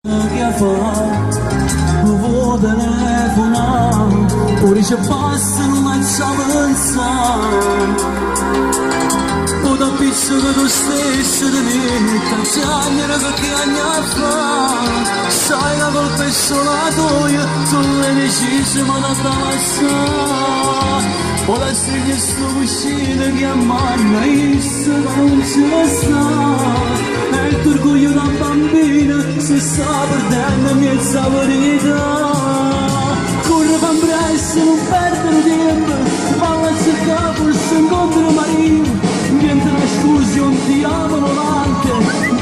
Che fa? Vuoi telefonare? Ora ci passano ma ci avanzano. O da piccolo tu stesso di me, t'acciagliere che anni fa. Sai la colpa è solo tua, tu l'hai deciso ma da passare. O la stregua sto uscita che ammanna, issa che non ci sta. E il tuo orgoglio da bambina si sta perdendo mezza verità. Corre con presto, non perdere tempo, va a cercare forse incontro marino. Niente una scusa, un diavolo volante,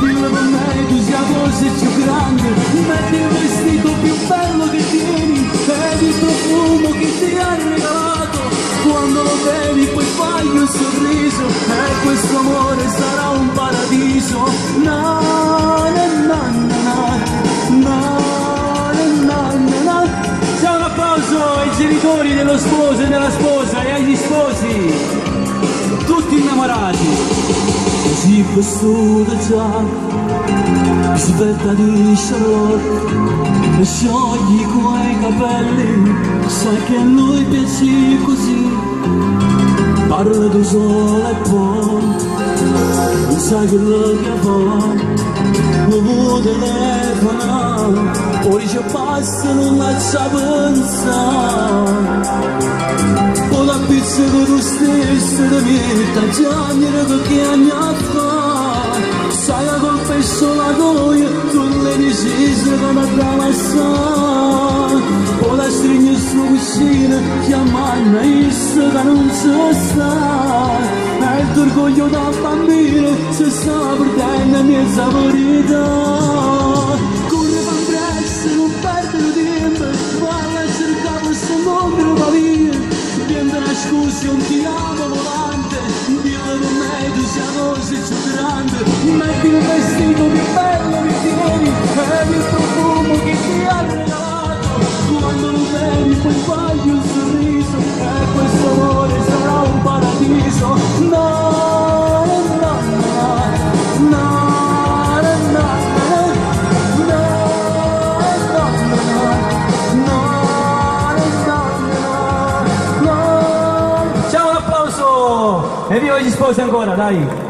dillo per me tu sia cosa più grande. Metti il vestito più bello che tieni ed il profumo che ti ha regalato. Quando lo vedi poi fai un sorriso e questo amore sarà un paradiso. Na na na na na na na na. C'è un applauso ai genitori dello sposo e della sposa e agli sposi, tutti innamorati. Così vestito già, svelta di Charlotte, e sciogli quei capelli, sai che a lui piaci così. Parla tu sola e poi non sai quello che fa. Vuoi telefonare, ora ci passano la pensare. O la pizza che tu stesso da me, t'acciagliere che anni fa. Sai la colpa è solo tua, tu l'hai deciso che non da passare. O la stringe su vicino, chiamando issa che non ci sta. E il tuo orgoglio da bambino si sta perdendo mezza verità. Corre con presto, non perdere tempo, vai a cercare questo incontro da via. Niente una scusa, un diavolo volante, dillo per me tu sia cosa più grande. Metti il vestito più bello che tieni ed il profumo che ti ha regalato. Quando lo vedi poi fai un sorriso e questo amore sarà un paradiso. No, no, no, no. E viva gli sposi ancora, dai!